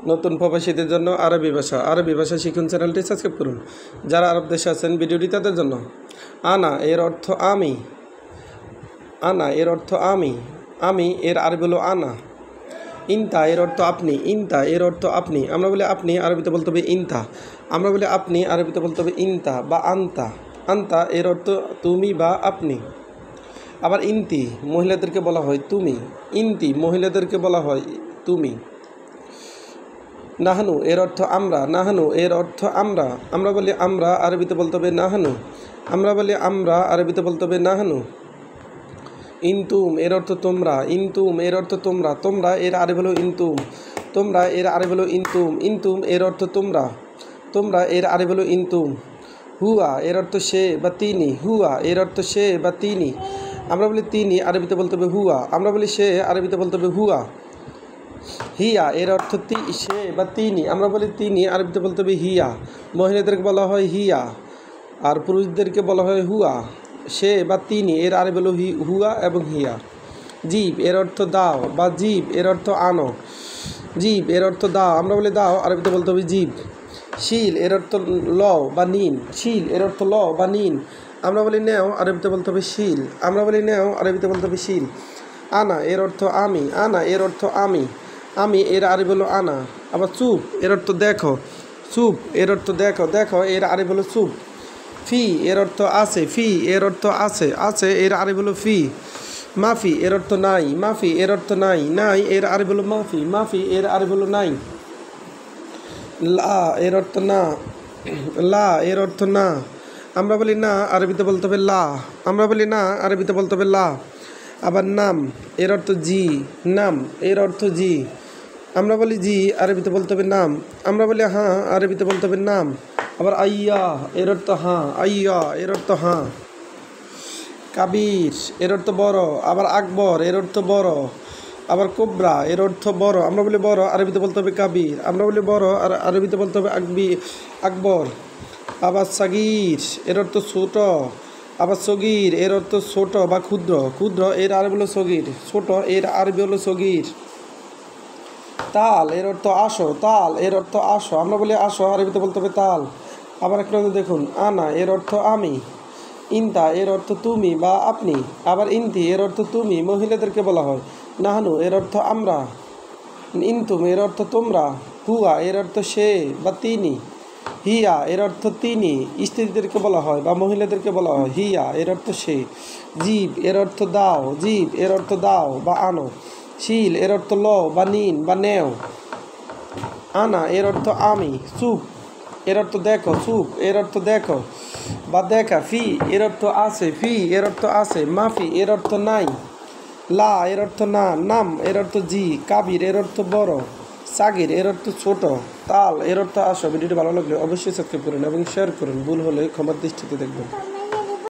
নতুন প্রবাসীদের জন্য আরবি ভাষা শিখুন চ্যানেলটি সাবস্ক্রাইব করুন। যারা আরব দেশে আছেন ভিডিওটি তাদের জন্য। আনা এর অর্থ আমি, আনা এর অর্থ আমি, আমি এর আরবি হলো আনা। ইনতা এর অর্থ আপনি, ইনতা এর অর্থ আপনি, আমরা বলি আপনি আরবিতে বলতে হবে ইনতা, আমরা বলি আপনি আরবিতে বলতে হবে ইনতা বা আন্তা। আন্তা এর অর্থ তুমি বা আপনি। আবার ইনতি মহিলাদেরকে বলা হয় তুমি, ইনতি মহিলাদেরকে বলা হয় তুমি। নাহানু এর অর্থ আমরা, নাহানু এর অর্থ আমরা, আমরা বলি আমরা আরবিতে বলতে হবে নাহানু, আমরা বলি আমরা আরবিতে বলতে হবে নাহানু। ইনতুম এর অর্থ তোমরা, ইনতুম এর অর্থ তোমরা, তোমরা এর আরবি হলো ইনতুম, তোমরা এর আরবি হলো ইনতুম, ইনতুম এর অর্থ তোমরা, তোমরা এর আরবি হলো ইনতুম। হুয়া এর অর্থ সে বা তিনি, হুয়া এর অর্থ সে বা তিনি, আমরা বলি তিনি আরবিতে বলতে হবে হুয়া, আমরা বলি সে আরবিতে বলতে হবে হুয়া। হিয়া এর অর্থ সে বা তিনি, আমরা বলি তিনি আরবিতে বলতে হবে হিয়া, মহিলাদেরকে বলা হয় হিয়া আর পুরুষদেরকে বলা হয় হুয়া। সে বা তিনি এর আরবি হলো হুয়া এবং হিয়া। জীব এর অর্থ দাও বা জীব এর অর্থ আনো, জীব এর অর্থ দাও, আমরা বলি দাও আরবিতে বলতে হবে জীব। শিল এর অর্থ লও বা নিন, শিল এর অর্থ লও বা নিন, আমরা বলি নেও আরবিতে বলতে হবে শিল, আমরা বলি নেও আরবিতে বলতে হবে শিল। আনা এর অর্থ আমি, আনা এর অর্থ আমি, আমি এর আরবি হলো আনা। আবার চুপ এর অর্থ দেখো, চুপ এর অর্থ দেখো, দেখো এর আরবি হলো চুপ। ফি এর অর্থ আছে, ফি এর অর্থ আছে, আছে এর আরবি হলো ফি। মাফি এর অর্থ নাই, মাফি এর অর্থ নাই, নাই এর আরবি হলো মাফি, মাফি এর আরবি হলো নাই। লা এর অর্থ না, লা এর অর্থ না, আমরা বলি না আরবিতে বলতে হবে লা, আমরা বলি না আরবিতে বলতে হবে লা। আবার নাম এর অর্থ জি, নাম এর অর্থ জি, আমরা বলি জি আরবিতে বলতে হবে নাম, আমরা বলি হ্যাঁ আরবিতে বলতে হবে নাম। আবার আইয়া এর অর্থ হ্যাঁ, আইয়া এর অর্থ হ্যাঁ। কাবির এর অর্থ বড়, আবার আকবর এর অর্থ বড়, আবার কোবরা এর অর্থ বড়, আমরা বলি বড় আরবিতে বলতে হবে কাবির, আমরা বলি বড় আর আরবিতে বলতে হবে আকবর। আবার সাগির এর অর্থ ছোট, আবার সগির এর অর্থ ছোট বা ক্ষুদ্র, ক্ষুদ্র এর আরবি হলো সগির, ছোট এর আরবি হলো সগির। তাল এর অর্থ আসো, তাল এর অর্থ আসো, আমরা বলি আসো আরবিতে বলতে হবে তাল। আবার একটা দেখুন, আনা এর অর্থ আমি, ইনতা এর অর্থ তুমি বা আপনি, আবার ইনতি এর অর্থ তুমি মহিলাদেরকে বলা হয়। নাহানু এর অর্থ আমরা, ইনতুম এর অর্থ তোমরা, হুয়া এর অর্থ সে বা তিনি, হিয়া এর অর্থ তিনি স্ত্রীদেরকে বলা হয় বা মহিলাদেরকে বলা হয়, হিয়া এর অর্থ সে। জীব এর অর্থ দাও, জীব এর অর্থ দাও বা আনো। শিল এর অর্থ লও বা নিন বা নেও। আনা এর অর্থ আমি, চুপ এর অর্থ দেখো, চুপ এর অর্থ দেখো বা দেখা। ফি এর অর্থ আছে, ফি এর অর্থ আছে, মাফি এর অর্থ নাই। লা এর অর্থ না, নাম এর অর্থ জি, কাবির এর অর্থ বড়, সাগির এর অর্থ ছোট, তাল এর অর্থ আসো। ভিডিওটি ভালো লাগলে অবশ্যই সাবস্ক্রাইব করুন এবং শেয়ার করুন, ভুল হলে ক্ষমার দৃষ্টিতে দেখবেন।